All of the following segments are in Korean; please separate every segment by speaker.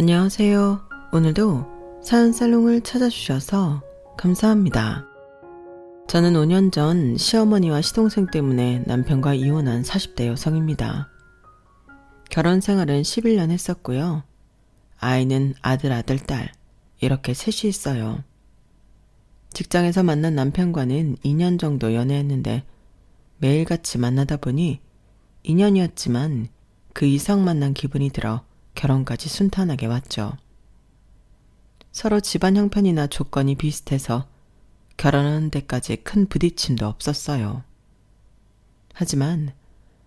Speaker 1: 안녕하세요. 오늘도 사연살롱을 찾아주셔서 감사합니다. 저는 5년 전 시어머니와 시동생 때문에 남편과 이혼한 40대 여성입니다. 결혼 생활은 11년 했었고요. 아이는 아들, 딸 이렇게 셋이 있어요. 직장에서 만난 남편과는 2년 정도 연애했는데 매일같이 만나다 보니 2년이었지만 그 이상 만난 기분이 들어 결혼까지 순탄하게 왔죠. 서로 집안 형편이나 조건이 비슷해서 결혼하는 데까지 큰 부딪힘도 없었어요. 하지만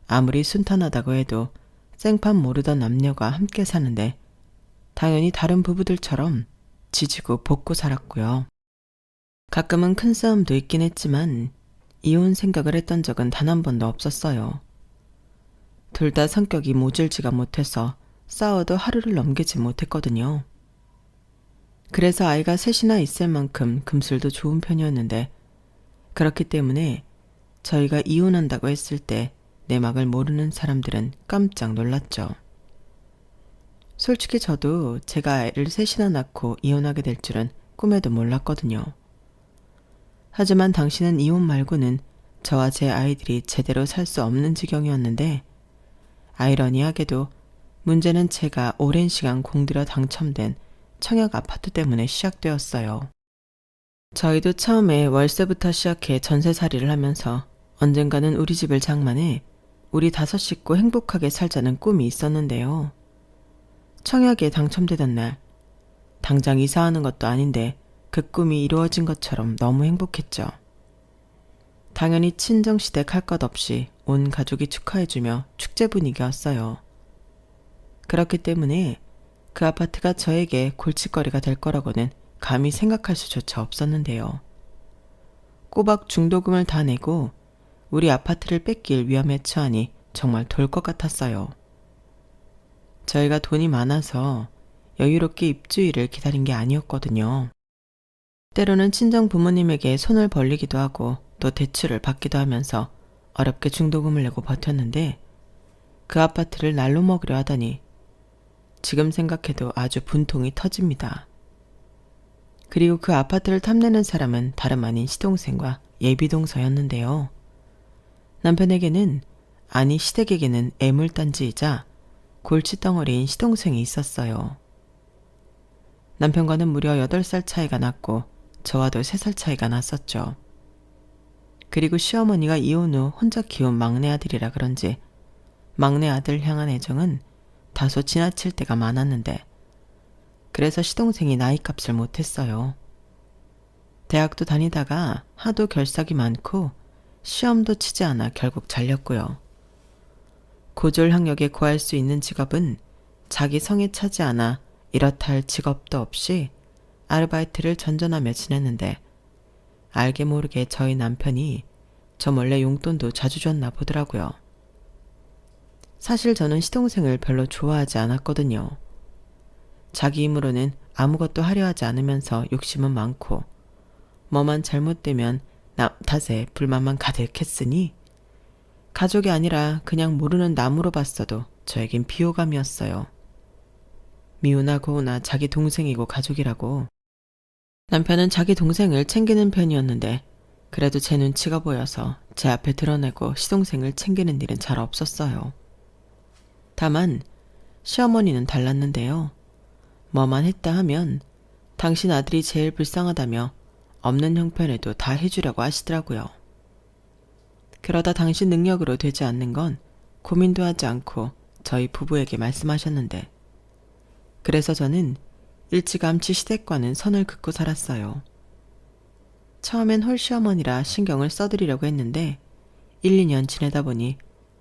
Speaker 1: 아무리 순탄하다고 해도 생판 모르던 남녀가 함께 사는데 당연히 다른 부부들처럼 지지고 볶고 살았고요. 가끔은 큰 싸움도 있긴 했지만 이혼 생각을 했던 적은 단 한 번도 없었어요. 둘 다 성격이 모질지가 못해서 싸워도 하루를 넘기지 못했거든요. 그래서 아이가 셋이나 있을 만큼 금슬도 좋은 편이었는데 그렇기 때문에 저희가 이혼한다고 했을 때 내막을 모르는 사람들은 깜짝 놀랐죠. 솔직히 저도 제가 아이를 셋이나 낳고 이혼하게 될 줄은 꿈에도 몰랐거든요. 하지만 당신은 이혼 말고는 저와 제 아이들이 제대로 살 수 없는 지경이었는데 아이러니하게도 문제는 제가 오랜 시간 공들여 당첨된 청약 아파트 때문에 시작되었어요. 저희도 처음에 월세부터 시작해 전세살이를 하면서 언젠가는 우리 집을 장만해 우리 5 식구 행복하게 살자는 꿈이 있었는데요. 청약에 당첨되던 날 당장 이사하는 것도 아닌데 그 꿈이 이루어진 것처럼 너무 행복했죠. 당연히 친정시댁 할 것 없이 온 가족이 축하해주며 축제 분위기였어요. 그렇기 때문에 그 아파트가 저에게 골칫거리가 될 거라고는 감히 생각할 수조차 없었는데요. 꼬박 중도금을 다 내고 우리 아파트를 뺏길 위험에 처하니 정말 돌 것 같았어요. 저희가 돈이 많아서 여유롭게 입주일을 기다린 게 아니었거든요. 때로는 친정 부모님에게 손을 벌리기도 하고 또 대출을 받기도 하면서 어렵게 중도금을 내고 버텼는데 그 아파트를 날로 먹으려 하다니 지금 생각해도 아주 분통이 터집니다. 그리고 그 아파트를 탐내는 사람은 다름 아닌 시동생과 예비동서였는데요. 남편에게는, 아니 시댁에게는 애물단지이자 골칫덩어리인 시동생이 있었어요. 남편과는 무려 8살 차이가 났고 저와도 3살 차이가 났었죠. 그리고 시어머니가 이혼 후 혼자 키운 막내 아들이라 그런지 막내 아들 향한 애정은 다소 지나칠 때가 많았는데 그래서 시동생이 나이값을 못했어요. 대학도 다니다가 하도 결석이 많고 시험도 치지 않아 결국 잘렸고요. 고졸 학력에 구할 수 있는 직업은 자기 성에 차지 않아 이렇다 할 직업도 없이 아르바이트를 전전하며 지냈는데 알게 모르게 저희 남편이 저 몰래 용돈도 자주 줬나 보더라고요. 사실 저는 시동생을 별로 좋아하지 않았거든요. 자기 힘으로는 아무것도 하려 하지 않으면서 욕심은 많고 뭐만 잘못되면 남 탓에 불만만 가득했으니 가족이 아니라 그냥 모르는 남으로 봤어도 저에겐 비호감이었어요. 미우나 고우나 자기 동생이고 가족이라고. 남편은 자기 동생을 챙기는 편이었는데 그래도 제 눈치가 보여서 제 앞에 드러내고 시동생을 챙기는 일은 잘 없었어요. 다만 시어머니는 달랐는데요. 뭐만 했다 하면 당신 아들이 제일 불쌍하다며 없는 형편에도 다 해주려고 하시더라고요. 그러다 당신 능력으로 되지 않는 건 고민도 하지 않고 저희 부부에게 말씀하셨는데 그래서 저는 일찌감치 시댁과는 선을 긋고 살았어요. 처음엔 홀시어머니라 신경을 써드리려고 했는데 1, 2년 지내다 보니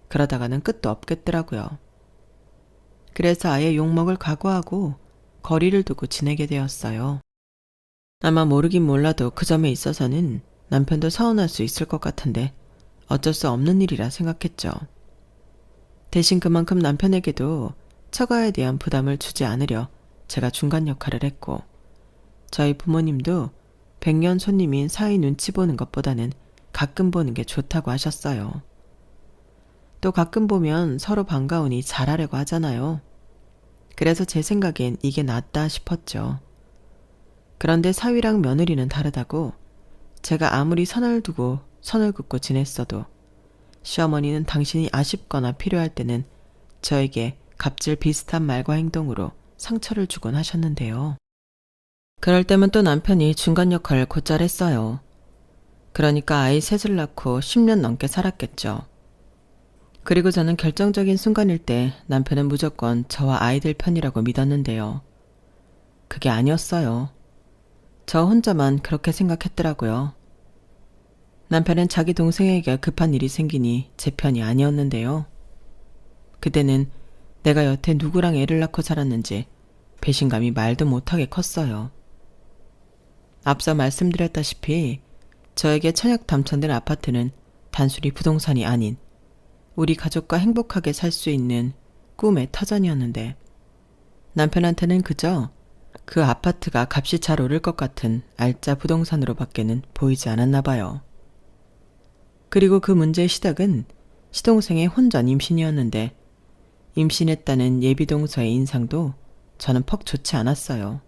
Speaker 1: 그러다가는 끝도 없겠더라고요. 그래서 아예 욕먹을 각오하고 거리를 두고 지내게 되었어요. 아마 모르긴 몰라도 그 점에 있어서는 남편도 서운할 수 있을 것 같은데 어쩔 수 없는 일이라 생각했죠. 대신 그만큼 남편에게도 처가에 대한 부담을 주지 않으려 제가 중간 역할을 했고 저희 부모님도 100년 손님인 사위 눈치 보는 것보다는 가끔 보는 게 좋다고 하셨어요. 또 가끔 보면 서로 반가우니 잘하려고 하잖아요. 그래서 제 생각엔 이게 낫다 싶었죠. 그런데 사위랑 며느리는 다르다고 제가 아무리 선을 두고 선을 긋고 지냈어도 시어머니는 당신이 아쉽거나 필요할 때는 저에게 갑질 비슷한 말과 행동으로 상처를 주곤 하셨는데요. 그럴 때면 또 남편이 중간 역할을 곧잘 했어요. 그러니까 아이 셋을 낳고 10년 넘게 살았겠죠. 그리고 저는 결정적인 순간일 때 남편은 무조건 저와 아이들 편이라고 믿었는데요. 그게 아니었어요. 저 혼자만 그렇게 생각했더라고요. 남편은 자기 동생에게 급한 일이 생기니 제 편이 아니었는데요. 그때는 내가 여태 누구랑 애를 낳고 살았는지 배신감이 말도 못하게 컸어요. 앞서 말씀드렸다시피 저에게 청약 당첨된 아파트는 단순히 부동산이 아닌 우리 가족과 행복하게 살 수 있는 꿈의 터전이었는데 남편한테는 그저 그 아파트가 값이 잘 오를 것 같은 알짜 부동산으로 밖에는 보이지 않았나 봐요. 그리고 그 문제의 시작은 시동생의 혼전 임신이었는데 임신했다는 예비동서의 인상도 저는 퍽 좋지 않았어요.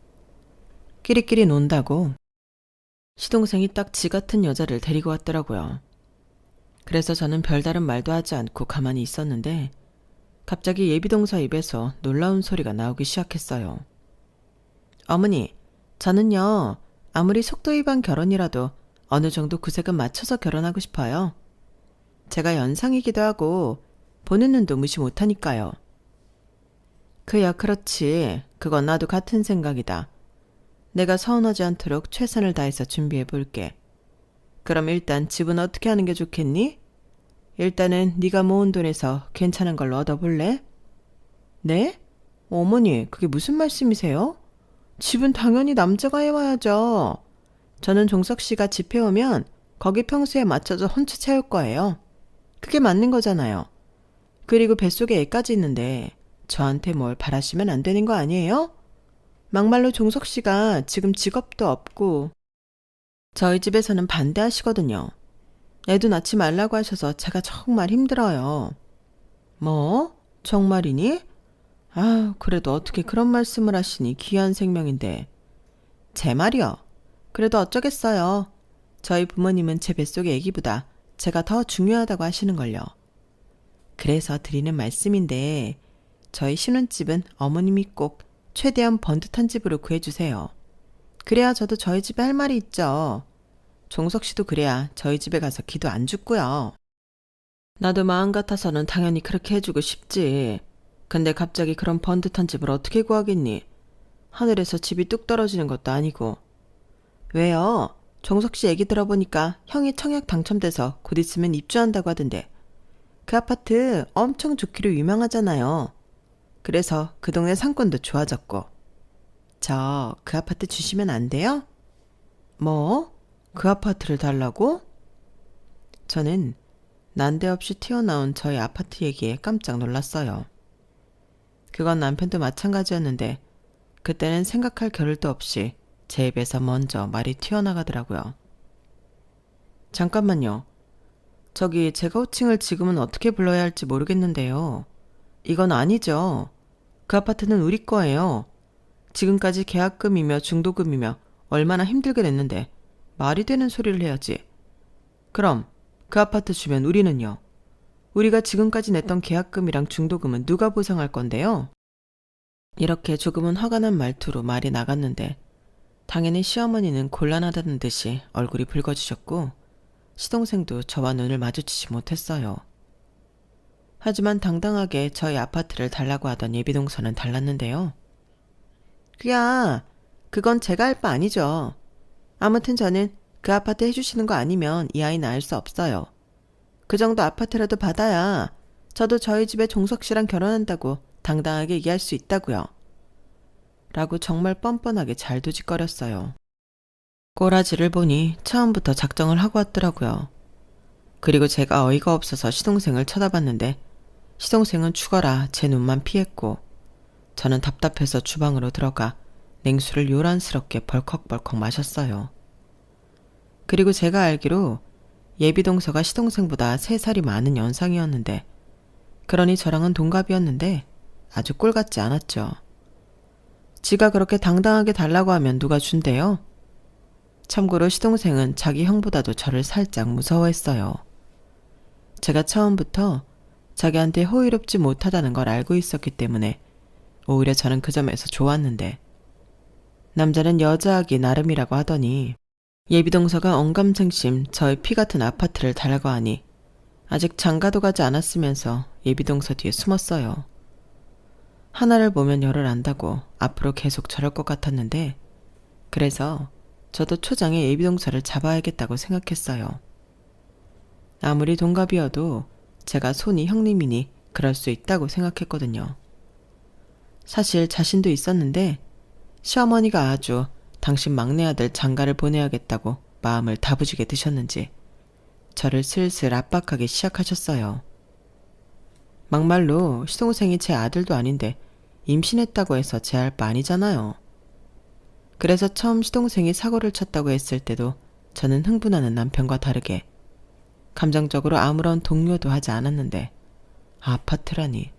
Speaker 1: 끼리끼리 논다고 시동생이 딱 지 같은 여자를 데리고 왔더라고요. 그래서 저는 별다른 말도 하지 않고 가만히 있었는데 갑자기 예비동서 입에서 놀라운 소리가 나오기 시작했어요. 어머니, 저는요 아무리 속도 위반 결혼이라도 어느 정도 구색은 맞춰서 결혼하고 싶어요. 제가 연상이기도 하고 보는 눈도 무시 못하니까요. 그야 그렇지. 그건 나도 같은 생각이다. 내가 서운하지 않도록 최선을 다해서 준비해 볼게. 그럼 일단 집은 어떻게 하는 게 좋겠니? 일단은 네가 모은 돈에서 괜찮은 걸로 얻어볼래? 네? 어머니, 그게 무슨 말씀이세요? 집은 당연히 남자가 해와야죠. 저는 종석 씨가 집 해오면 거기 평수에 맞춰서 혼자 채울 거예요. 그게 맞는 거잖아요. 그리고 뱃속에 애까지 있는데 저한테 뭘 바라시면 안 되는 거 아니에요? 막말로 종석 씨가 지금 직업도 없고 저희 집에서는 반대하시거든요. 애도 낳지 말라고 하셔서 제가 정말 힘들어요. 뭐? 정말이니? 아, 그래도 어떻게 그런 말씀을 하시니 귀한 생명인데. 제 말이요. 그래도 어쩌겠어요. 저희 부모님은 제 뱃속의 애기보다 제가 더 중요하다고 하시는걸요. 그래서 드리는 말씀인데 저희 신혼집은 어머님이 꼭 최대한 번듯한 집으로 구해주세요. 그래야 저도 저희 집에 할 말이 있죠. 종석 씨도 그래야 저희 집에 가서 기도 안 죽고요. 나도 마음 같아서는 당연히 그렇게 해주고 싶지. 근데 갑자기 그런 번듯한 집을 어떻게 구하겠니? 하늘에서 집이 뚝 떨어지는 것도 아니고. 왜요? 종석 씨 얘기 들어보니까 형이 청약 당첨돼서 곧 있으면 입주한다고 하던데. 그 아파트 엄청 좋기로 유명하잖아요. 그래서 그 동네 상권도 좋아졌고. 저 그 아파트 주시면 안 돼요? 뭐? 그 아파트를 달라고? 저는 난데없이 튀어나온 저희 아파트 얘기에 깜짝 놀랐어요. 그건 남편도 마찬가지였는데 그때는 생각할 겨를도 없이 제 입에서 먼저 말이 튀어나가더라고요. 잠깐만요. 저기 제가 호칭을 지금은 어떻게 불러야 할지 모르겠는데요. 이건 아니죠. 그 아파트는 우리 거예요. 지금까지 계약금이며 중도금이며 얼마나 힘들게 냈는데 말이 되는 소리를 해야지. 그럼 그 아파트 주면 우리는요? 우리가 지금까지 냈던 계약금이랑 중도금은 누가 보상할 건데요? 이렇게 조금은 화가 난 말투로 말이 나갔는데 당연히 시어머니는 곤란하다는 듯이 얼굴이 붉어지셨고 시동생도 저와 눈을 마주치지 못했어요. 하지만 당당하게 저희 아파트를 달라고 하던 예비동서는 달랐는데요. 그건 제가 할 바 아니죠. 아무튼 저는 그 아파트 해주시는 거 아니면 이 아이 낳을 수 없어요. 그 정도 아파트라도 받아야 저도 저희 집에 종석 씨랑 결혼한다고 당당하게 얘기할 수 있다고요. 라고 정말 뻔뻔하게 잘 도짓거렸어요. 꼬라지를 보니 처음부터 작정을 하고 왔더라고요. 그리고 제가 어이가 없어서 시동생을 쳐다봤는데 시동생은 죽어라 제 눈만 피했고 저는 답답해서 주방으로 들어가 냉수를 요란스럽게 벌컥벌컥 마셨어요. 그리고 제가 알기로 예비동서가 시동생보다 3살이 많은 연상이었는데 그러니 저랑은 동갑이었는데 아주 꼴같지 않았죠. 지가 그렇게 당당하게 달라고 하면 누가 준대요? 참고로 시동생은 자기 형보다도 저를 살짝 무서워했어요. 제가 처음부터 자기한테 호의롭지 못하다는 걸 알고 있었기 때문에 오히려 저는 그 점에서 좋았는데, 남자는 여자하기 나름이라고 하더니 예비동서가 언감생심 저의 피 같은 아파트를 달라고 하니 아직 장가도 가지 않았으면서 예비동서 뒤에 숨었어요. 하나를 보면 열을 안다고 앞으로 계속 저럴 것 같았는데, 그래서 저도 초장에 예비동서를 잡아야겠다고 생각했어요. 아무리 동갑이어도 제가 손이 형님이니 그럴 수 있다고 생각했거든요. 사실 자신도 있었는데 시어머니가 아주 당신 막내 아들 장가를 보내야겠다고 마음을 다부지게 드셨는지 저를 슬슬 압박하기 시작하셨어요. 막말로 시동생이 제 아들도 아닌데 임신했다고 해서 제 할 바 아니잖아요. 그래서 처음 시동생이 사고를 쳤다고 했을 때도 저는 흥분하는 남편과 다르게 감정적으로 아무런 동요도 하지 않았는데, 아파트라니.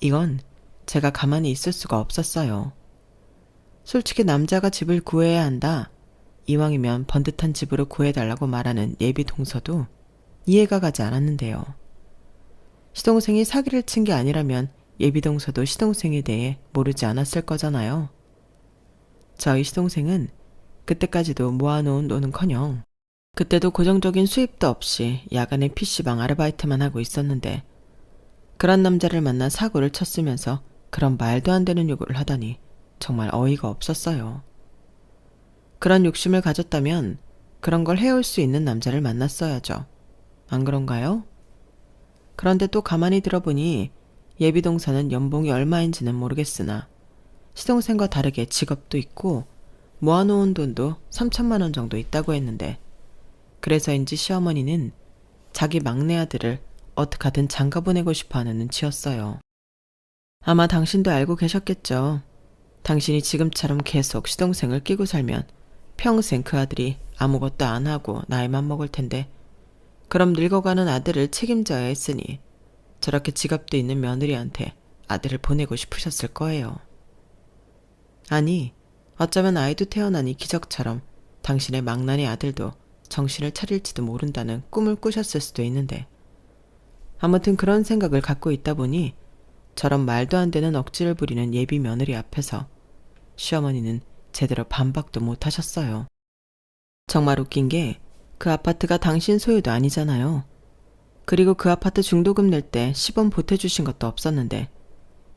Speaker 1: 이건 제가 가만히 있을 수가 없었어요. 솔직히 남자가 집을 구해야 한다, 이왕이면 번듯한 집으로 구해달라고 말하는 예비 동서도 이해가 가지 않았는데요. 시동생이 사기를 친 게 아니라면 예비 동서도 시동생에 대해 모르지 않았을 거잖아요. 저희 시동생은 그때까지도 모아놓은 돈은커녕 그때도 고정적인 수입도 없이 야간에 PC방 아르바이트만 하고 있었는데, 그런 남자를 만나 사고를 쳤으면서 그런 말도 안 되는 요구를 하다니 정말 어이가 없었어요. 그런 욕심을 가졌다면 그런 걸 해올 수 있는 남자를 만났어야죠. 안 그런가요? 그런데 또 가만히 들어보니 예비동서는 연봉이 얼마인지는 모르겠으나 시동생과 다르게 직업도 있고 모아놓은 돈도 3천만 원 정도 있다고 했는데, 그래서인지 시어머니는 자기 막내 아들을 어떻게든 장가 보내고 싶어하는 눈치였어요. 아마 당신도 알고 계셨겠죠. 당신이 지금처럼 계속 시동생을 끼고 살면 평생 그 아들이 아무것도 안 하고 나이만 먹을 텐데, 그럼 늙어가는 아들을 책임져야 했으니 저렇게 직업도 있는 며느리한테 아들을 보내고 싶으셨을 거예요. 아니, 어쩌면 아이도 태어나니 기적처럼 당신의 망나니 아들도 정신을 차릴지도 모른다는 꿈을 꾸셨을 수도 있는데, 아무튼 그런 생각을 갖고 있다 보니 저런 말도 안 되는 억지를 부리는 예비 며느리 앞에서 시어머니는 제대로 반박도 못 하셨어요. 정말 웃긴 게 그 아파트가 당신 소유도 아니잖아요. 그리고 그 아파트 중도금 낼 때 10원 보태주신 것도 없었는데,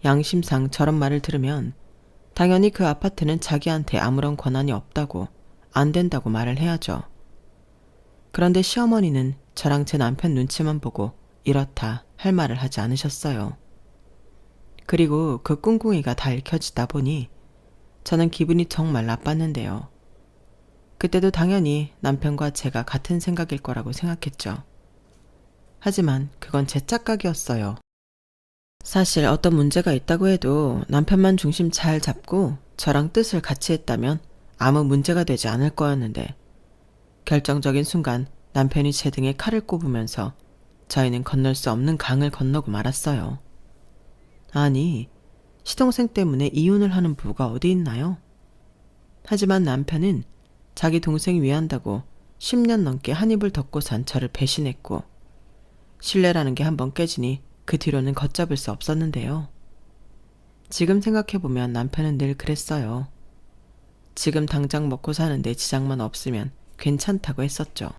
Speaker 1: 양심상 저런 말을 들으면 당연히 그 아파트는 자기한테 아무런 권한이 없다고, 안 된다고 말을 해야죠. 그런데 시어머니는 저랑 제 남편 눈치만 보고 이렇다 할 말을 하지 않으셨어요. 그리고 그 꿍꿍이가 다 읽혀지다 보니 저는 기분이 정말 나빴는데요. 그때도 당연히 남편과 제가 같은 생각일 거라고 생각했죠. 하지만 그건 제 착각이었어요. 사실 어떤 문제가 있다고 해도 남편만 중심 잘 잡고 저랑 뜻을 같이 했다면 아무 문제가 되지 않을 거였는데, 결정적인 순간 남편이 제 등에 칼을 꼽으면서 저희는 건널 수 없는 강을 건너고 말았어요. 아니, 시동생 때문에 이혼을 하는 부부가 어디 있나요? 하지만 남편은 자기 동생 위한다고 10년 넘게 한 입을 덮고 산 저를 배신했고, 신뢰라는 게 한번 깨지니 그 뒤로는 걷잡을 수 없었는데요. 지금 생각해보면 남편은 늘 그랬어요. 지금 당장 먹고 사는데 지장만 없으면 괜찮다고 했었죠.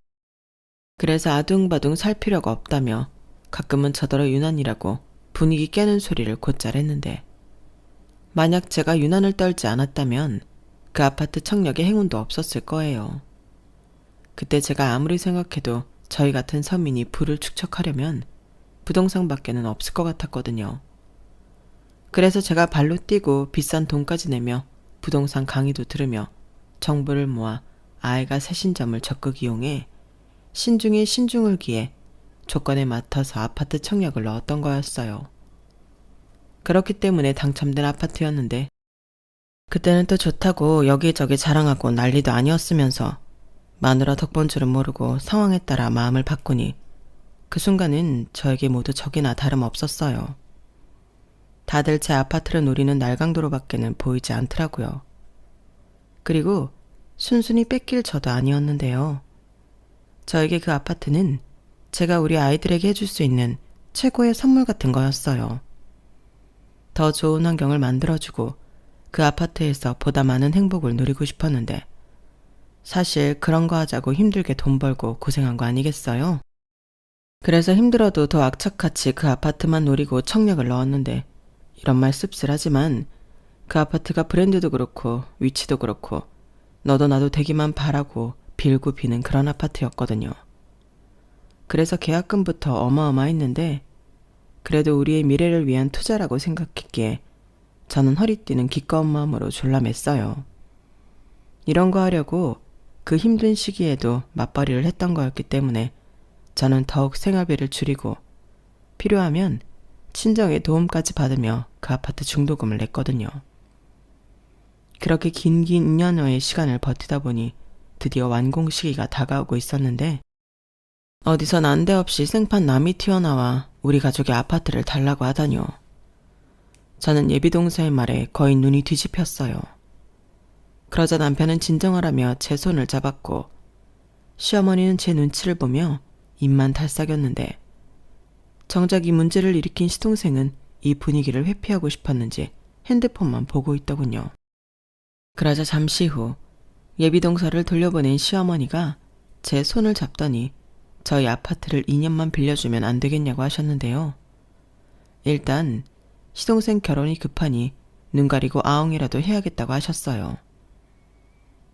Speaker 1: 그래서 아둥바둥 살 필요가 없다며 가끔은 저더러 유난이라고 분위기 깨는 소리를 곧잘 했는데, 만약 제가 유난을 떨지 않았다면 그 아파트 청력에 행운도 없었을 거예요. 그때 제가 아무리 생각해도 저희 같은 서민이 부를 축적하려면 부동산밖에는 없을 것 같았거든요. 그래서 제가 발로 뛰고 비싼 돈까지 내며 부동산 강의도 들으며 정보를 모아 아이가 새신점을 적극 이용해 신중에 신중을 기해 조건에 맞춰서 아파트 청약을 넣었던 거였어요. 그렇기 때문에 당첨된 아파트였는데, 그때는 또 좋다고 여기저기 자랑하고 난리도 아니었으면서 마누라 덕본 줄은 모르고 상황에 따라 마음을 바꾸니 그 순간은 저에게 모두 적이나 다름없었어요. 다들 제 아파트를 노리는 날강도로밖에는 보이지 않더라고요. 그리고 순순히 뺏길 저도 아니었는데요. 저에게 그 아파트는 제가 우리 아이들에게 해줄 수 있는 최고의 선물 같은 거였어요. 더 좋은 환경을 만들어주고 그 아파트에서 보다 많은 행복을 누리고 싶었는데 사실 그런 거 하자고 힘들게 돈 벌고 고생한 거 아니겠어요? 그래서 힘들어도 더 악착같이 그 아파트만 노리고 청력을 넣었는데 이런 말 씁쓸하지만 그 아파트가 브랜드도 그렇고 위치도 그렇고 너도 나도 되기만 바라고 빌고 비는 그런 아파트였거든요. 그래서 계약금부터 어마어마했는데 그래도 우리의 미래를 위한 투자라고 생각했기에 저는 허리띠는 기꺼운 마음으로 졸라맸어요. 이런 거 하려고 그 힘든 시기에도 맞벌이를 했던 거였기 때문에 저는 더욱 생활비를 줄이고 필요하면 친정의 도움까지 받으며 그 아파트 중도금을 냈거든요. 그렇게 긴 2년여의 시간을 버티다 보니 드디어 완공 시기가 다가오고 있었는데 어디서 난데없이 생판 남이 튀어나와 우리 가족의 아파트를 달라고 하다니요. 저는 예비동서의 말에 거의 눈이 뒤집혔어요. 그러자 남편은 진정하라며 제 손을 잡았고 시어머니는 제 눈치를 보며 입만 달싹였는데 정작 이 문제를 일으킨 시동생은 이 분위기를 회피하고 싶었는지 핸드폰만 보고 있더군요. 그러자 잠시 후 예비동서를 돌려보낸 시어머니가 제 손을 잡더니 저희 아파트를 2년만 빌려주면 안 되겠냐고 하셨는데요. 일단 시동생 결혼이 급하니 눈 가리고 아웅이라도 해야겠다고 하셨어요.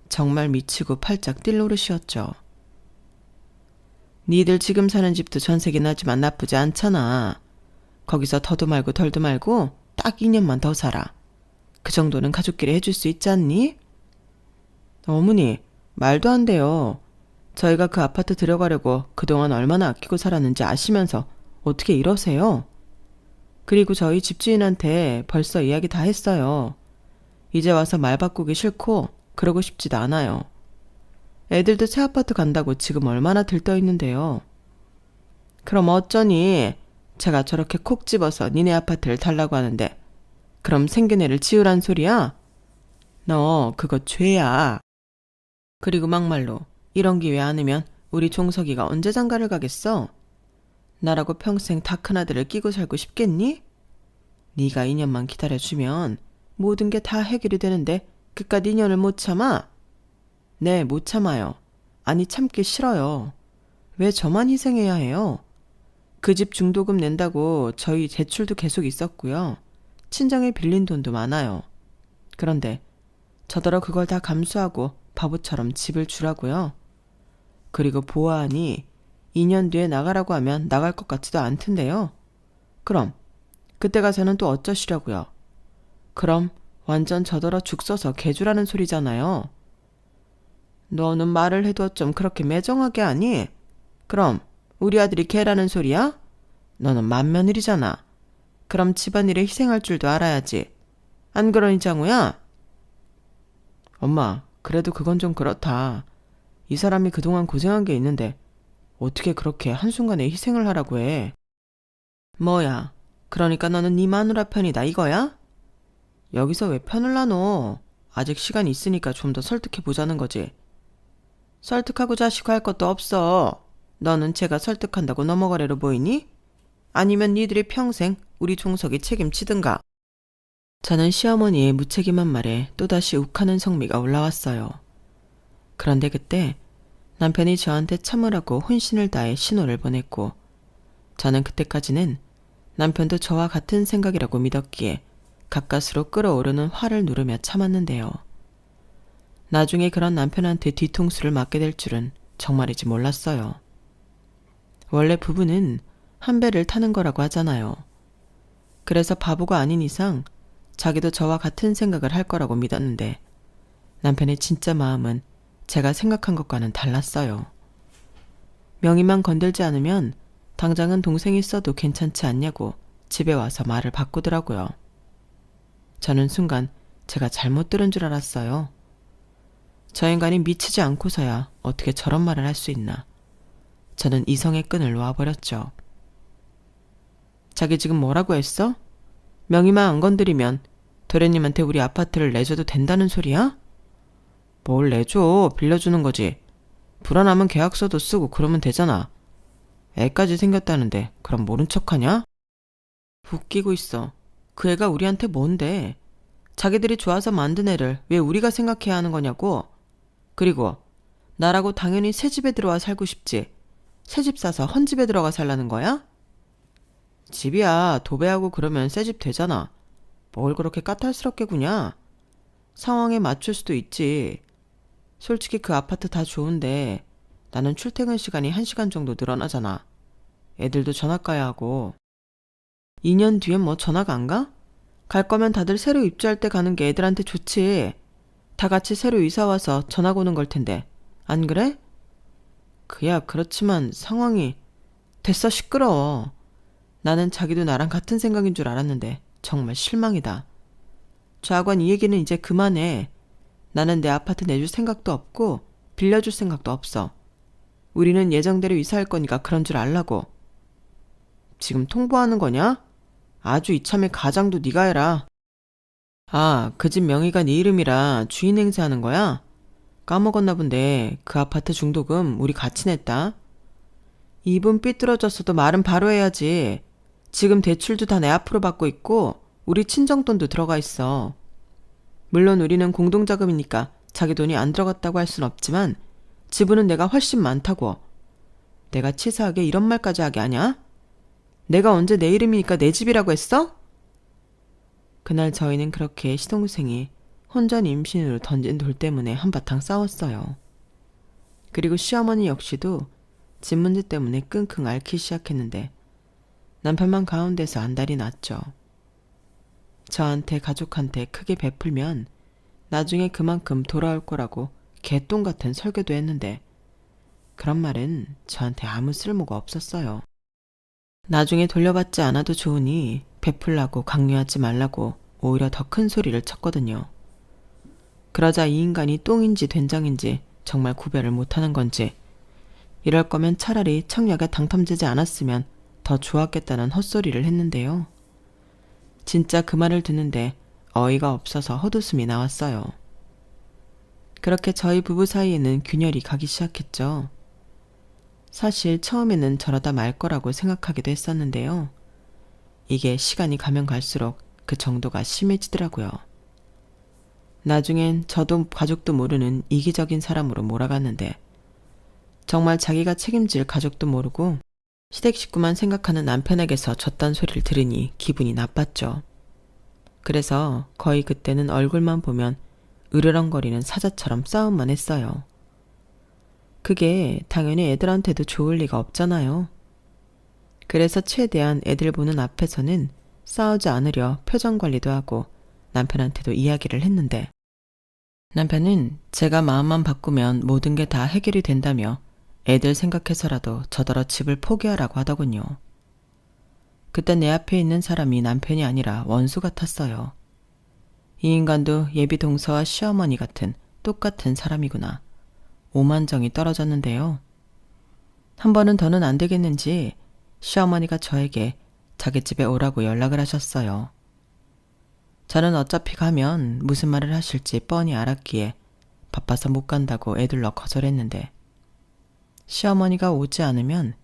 Speaker 1: 정말 미치고 팔짝 뛸 노릇이었죠. 니들 지금 사는 집도 전세긴 하지만 나쁘지 않잖아. 거기서 더도 말고 덜도 말고 딱 2년만 더 살아. 그 정도는 가족끼리 해줄 수 있지 않니? 어머니, 말도 안 돼요. 저희가 그 아파트 들어가려고 그동안 얼마나 아끼고 살았는지 아시면서 어떻게 이러세요? 그리고 저희 집주인한테 벌써 이야기 다 했어요. 이제 와서 말 바꾸기 싫고 그러고 싶지도 않아요. 애들도 새 아파트 간다고 지금 얼마나 들떠 있는데요. 그럼 어쩌니? 제가 저렇게 콕 집어서 니네 아파트를 달라고 하는데 그럼 생긴 애를 지으란 소리야? 너 그거 죄야. 그리고 막말로 이런 기회 않으면 우리 종석이가 언제 장가를 가겠어? 나라고 평생 다 큰아들을 끼고 살고 싶겠니? 네가 2년만 기다려주면 모든 게 다 해결이 되는데 그깟 2년을 못 참아? 네, 못 참아요. 아니 참기 싫어요. 왜 저만 희생해야 해요? 그 집 중도금 낸다고 저희 대출도 계속 있었고요. 친정에 빌린 돈도 많아요. 그런데 저더러 그걸 다 감수하고 바보처럼 집을 주라고요. 그리고 보아하니 2년 뒤에 나가라고 하면 나갈 것 같지도 않던데요. 그럼 그때 가서는 또 어쩌시려고요. 그럼 완전 저더러 죽 써서 개주라는 소리잖아요. 너는 말을 해도 좀 그렇게 매정하게 하니? 그럼 우리 아들이 개라는 소리야? 너는 맏며느리잖아. 그럼 집안일에 희생할 줄도 알아야지. 안 그러니 장우야? 엄마, 그래도 그건 좀 그렇다. 이 사람이 그동안 고생한 게 있는데 어떻게 그렇게 한순간에 희생을 하라고 해. 뭐야, 그러니까 너는 네 마누라 편이다 이거야? 여기서 왜 편을 나눠? 아직 시간이 있으니까 좀 더 설득해보자는 거지. 설득하고 자시고 할 것도 없어. 너는 제가 설득한다고 넘어가래로 보이니? 아니면 니들이 평생 우리 종석이 책임지든가. 저는 시어머니의 무책임한 말에 또다시 욱하는 성미가 올라왔어요. 그런데 그때 남편이 저한테 참으라고 혼신을 다해 신호를 보냈고 저는 그때까지는 남편도 저와 같은 생각이라고 믿었기에 가까스로 끓어오르는 화를 누르며 참았는데요. 나중에 그런 남편한테 뒤통수를 맞게 될 줄은 정말이지 몰랐어요. 원래 부부는 한 배를 타는 거라고 하잖아요. 그래서 바보가 아닌 이상 자기도 저와 같은 생각을 할 거라고 믿었는데 남편의 진짜 마음은 제가 생각한 것과는 달랐어요. 명의만 건들지 않으면 당장은 동생이 써도 괜찮지 않냐고 집에 와서 말을 바꾸더라고요. 저는 순간 제가 잘못 들은 줄 알았어요. 저 인간이 미치지 않고서야 어떻게 저런 말을 할 수 있나. 저는 이성의 끈을 놓아버렸죠. 자기 지금 뭐라고 했어? 명의만 안 건드리면 도련님한테 우리 아파트를 내줘도 된다는 소리야? 뭘 내줘? 빌려주는 거지. 불안하면 계약서도 쓰고 그러면 되잖아. 애까지 생겼다는데 그럼 모른 척하냐? 웃기고 있어. 그 애가 우리한테 뭔데? 자기들이 좋아서 만든 애를 왜 우리가 생각해야 하는 거냐고. 그리고 나라고 당연히 새 집에 들어와 살고 싶지. 새 집 사서 헌 집에 들어가 살라는 거야? 집이야 도배하고 그러면 새 집 되잖아. 뭘 그렇게 까탈스럽게 구냐? 상황에 맞출 수도 있지. 솔직히 그 아파트 다 좋은데 나는 출퇴근 시간이 1시간 정도 늘어나잖아. 애들도 전학 가야 하고. 2년 뒤엔 뭐 전학 안 가? 갈 거면 다들 새로 입주할 때 가는 게 애들한테 좋지. 다 같이 새로 이사 와서 전학 오는 걸 텐데. 안 그래? 그야 그렇지만 상황이... 됐어 시끄러워. 나는 자기도 나랑 같은 생각인 줄 알았는데 정말 실망이다. 좌관 이 얘기는 이제 그만해. 나는 내 아파트 내줄 생각도 없고 빌려줄 생각도 없어. 우리는 예정대로 이사할 거니까 그런 줄 알라고. 지금 통보하는 거냐? 아주 이참에 가장도 네가 해라. 아, 그 집 명의가 네 이름이라 주인 행세하는 거야? 까먹었나 본데 그 아파트 중도금 우리 같이 냈다. 입은 삐뚤어졌어도 말은 바로 해야지. 지금 대출도 다 내 앞으로 받고 있고 우리 친정돈도 들어가 있어. 물론 우리는 공동자금이니까 자기 돈이 안 들어갔다고 할 순 없지만 지분은 내가 훨씬 많다고. 내가 치사하게 이런 말까지 하게 하냐? 내가 언제 내 이름이니까 내 집이라고 했어? 그날 저희는 그렇게 시동생이 혼전 임신으로 던진 돌 때문에 한바탕 싸웠어요. 그리고 시어머니 역시도 집 문제 때문에 끙끙 앓기 시작했는데 남편만 가운데서 안달이 났죠. 저한테 가족한테 크게 베풀면 나중에 그만큼 돌아올 거라고 개똥 같은 설교도 했는데 그런 말은 저한테 아무 쓸모가 없었어요. 나중에 돌려받지 않아도 좋으니 베풀라고 강요하지 말라고 오히려 더 큰 소리를 쳤거든요. 그러자 이 인간이 똥인지 된장인지 정말 구별을 못하는 건지 이럴 거면 차라리 청약에 당첨되지 않았으면 더 좋았겠다는 헛소리를 했는데요. 진짜 그 말을 듣는데 어이가 없어서 헛웃음이 나왔어요. 그렇게 저희 부부 사이에는 균열이 가기 시작했죠. 사실 처음에는 저러다 말 거라고 생각하기도 했었는데요. 이게 시간이 가면 갈수록 그 정도가 심해지더라고요. 나중엔 저도 가족도 모르는 이기적인 사람으로 몰아갔는데 정말 자기가 책임질 가족도 모르고 시댁 식구만 생각하는 남편에게서 졌단 소리를 들으니 기분이 나빴죠. 그래서 거의 그때는 얼굴만 보면 으르렁거리는 사자처럼 싸움만 했어요. 그게 당연히 애들한테도 좋을 리가 없잖아요. 그래서 최대한 애들 보는 앞에서는 싸우지 않으려 표정 관리도 하고 남편한테도 이야기를 했는데 남편은 제가 마음만 바꾸면 모든 게 다 해결이 된다며 애들 생각해서라도 저더러 집을 포기하라고 하더군요. 그때 내 앞에 있는 사람이 남편이 아니라 원수 같았어요. 이 인간도 예비 동서와 시어머니 같은 똑같은 사람이구나. 오만정이 떨어졌는데요. 한 번은 더는 안 되겠는지 시어머니가 저에게 자기 집에 오라고 연락을 하셨어요. 저는 어차피 가면 무슨 말을 하실지 뻔히 알았기에 바빠서 못 간다고 애들러 거절했는데 시어머니가 오지 않으면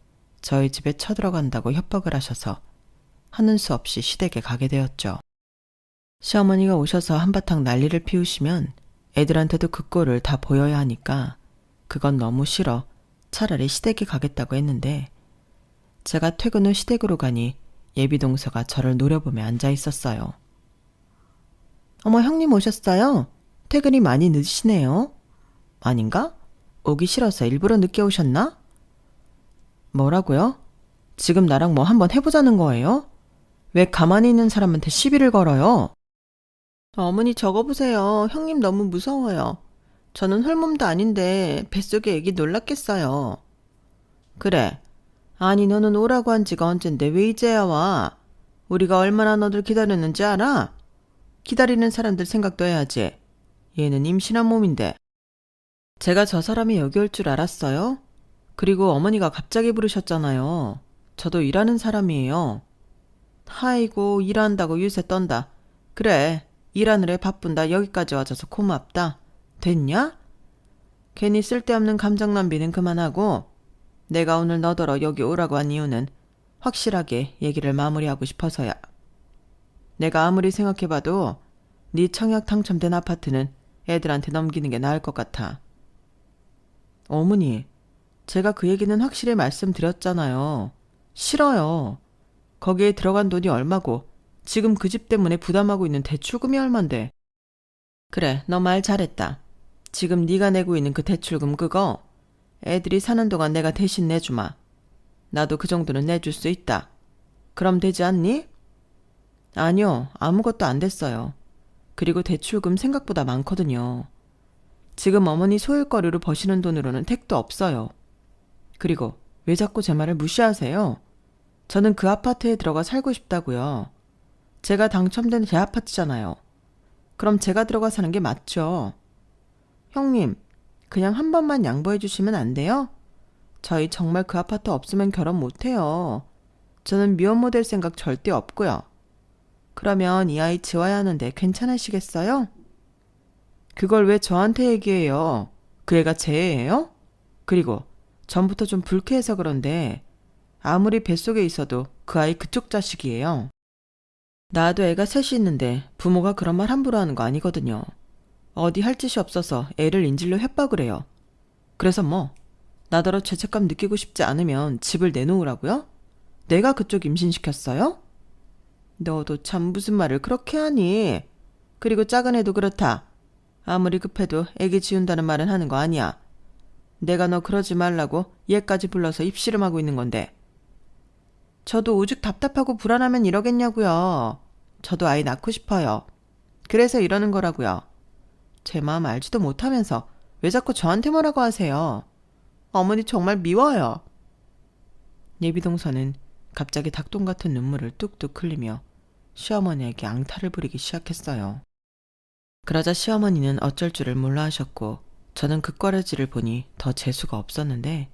Speaker 1: 저희 집에 쳐들어간다고 협박을 하셔서 하는 수 없이 시댁에 가게 되었죠. 시어머니가 오셔서 한바탕 난리를 피우시면 애들한테도 그 꼴을 다 보여야 하니까 그건 너무 싫어 차라리 시댁에 가겠다고 했는데 제가 퇴근 후 시댁으로 가니 예비동서가 저를 노려보며 앉아 있었어요. 어머 형님 오셨어요? 퇴근이 많이 늦으시네요. 아닌가? 오기 싫어서 일부러 늦게 오셨나? 뭐라고요? 지금 나랑 뭐 한번 해보자는 거예요? 왜 가만히 있는 사람한테 시비를 걸어요? 어머니 적어보세요. 형님 너무 무서워요. 저는 홀몸도 아닌데 뱃속에 애기 놀랐겠어요. 그래. 아니 너는 오라고 한 지가 언젠데 왜 이제야 와? 우리가 얼마나 너들 기다렸는지 알아? 기다리는 사람들 생각도 해야지. 얘는 임신한 몸인데. 제가 저 사람이 여기 올 줄 알았어요? 그리고 어머니가 갑자기 부르셨잖아요. 저도 일하는 사람이에요. 아이고, 일한다고 유세 떤다. 그래, 일하느라 바쁜다. 여기까지 와줘서 고맙다. 됐냐? 괜히 쓸데없는 감정 낭비는 그만하고, 내가 오늘 너더러 여기 오라고 한 이유는 확실하게 얘기를 마무리하고 싶어서야. 내가 아무리 생각해봐도 네 청약 당첨된 아파트는 애들한테 넘기는 게 나을 것 같아. 어머니, 제가 그 얘기는 확실히 말씀드렸잖아요. 싫어요. 거기에 들어간 돈이 얼마고 지금 그 집 때문에 부담하고 있는 대출금이 얼만데. 그래, 너 말 잘했다. 지금 네가 내고 있는 그 대출금 그거 애들이 사는 동안 내가 대신 내주마. 나도 그 정도는 내줄 수 있다. 그럼 되지 않니? 아니요, 아무것도 안 됐어요. 그리고 대출금 생각보다 많거든요. 지금 어머니 소일거리로 버시는 돈으로는 택도 없어요. 그리고 왜 자꾸 제 말을 무시하세요? 저는 그 아파트에 들어가 살고 싶다고요. 제가 당첨된 제 아파트잖아요. 그럼 제가 들어가 사는 게 맞죠. 형님, 그냥 한 번만 양보해 주시면 안 돼요? 저희 정말 그 아파트 없으면 결혼 못해요. 저는 미혼모 될 생각 절대 없고요. 그러면 이 아이 지워야 하는데 괜찮으시겠어요? 그걸 왜 저한테 얘기해요? 그 애가 제 애예요? 그리고 전부터 좀 불쾌해서 그런데 아무리 뱃속에 있어도 그 아이 그쪽 자식이에요. 나도 애가 셋이 있는데 부모가 그런 말 함부로 하는 거 아니거든요. 어디 할 짓이 없어서 애를 인질로 협박을 해요. 그래서 뭐 나더러 죄책감 느끼고 싶지 않으면 집을 내놓으라고요? 내가 그쪽 임신시켰어요? 너도 참 무슨 말을 그렇게 하니? 그리고 작은 애도 그렇다. 아무리 급해도 애기 지운다는 말은 하는 거 아니야. 내가 너 그러지 말라고 얘까지 불러서 입씨름하고 있는 건데. 저도 오죽 답답하고 불안하면 이러겠냐고요. 저도 아이 낳고 싶어요. 그래서 이러는 거라고요. 제 마음 알지도 못하면서 왜 자꾸 저한테 뭐라고 하세요? 어머니 정말 미워요. 예비동서는 갑자기 닭똥 같은 눈물을 뚝뚝 흘리며 시어머니에게 앙탈을 부리기 시작했어요. 그러자 시어머니는 어쩔 줄을 몰라 하셨고 저는 그 꽈레지를 보니 더 재수가 없었는데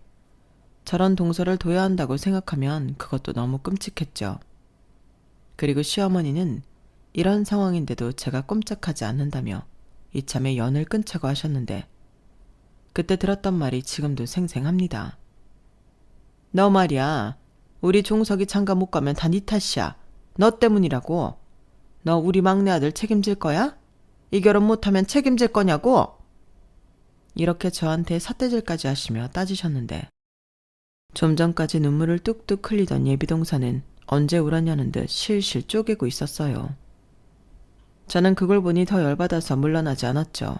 Speaker 1: 저런 동서를 둬야 한다고 생각하면 그것도 너무 끔찍했죠. 그리고 시어머니는 이런 상황인데도 제가 꼼짝하지 않는다며 이참에 연을 끊자고 하셨는데 그때 들었던 말이 지금도 생생합니다. 너 말이야. 우리 종석이 장가 못 가면 다 네 탓이야. 너 때문이라고. 너 우리 막내 아들 책임질 거야? 이 결혼 못하면 책임질 거냐고? 이렇게 저한테 삿대질까지 하시며 따지셨는데 좀 전까지 눈물을 뚝뚝 흘리던 예비동사는 언제 울었냐는 듯 실실 쪼개고 있었어요. 저는 그걸 보니 더 열받아서 물러나지 않았죠.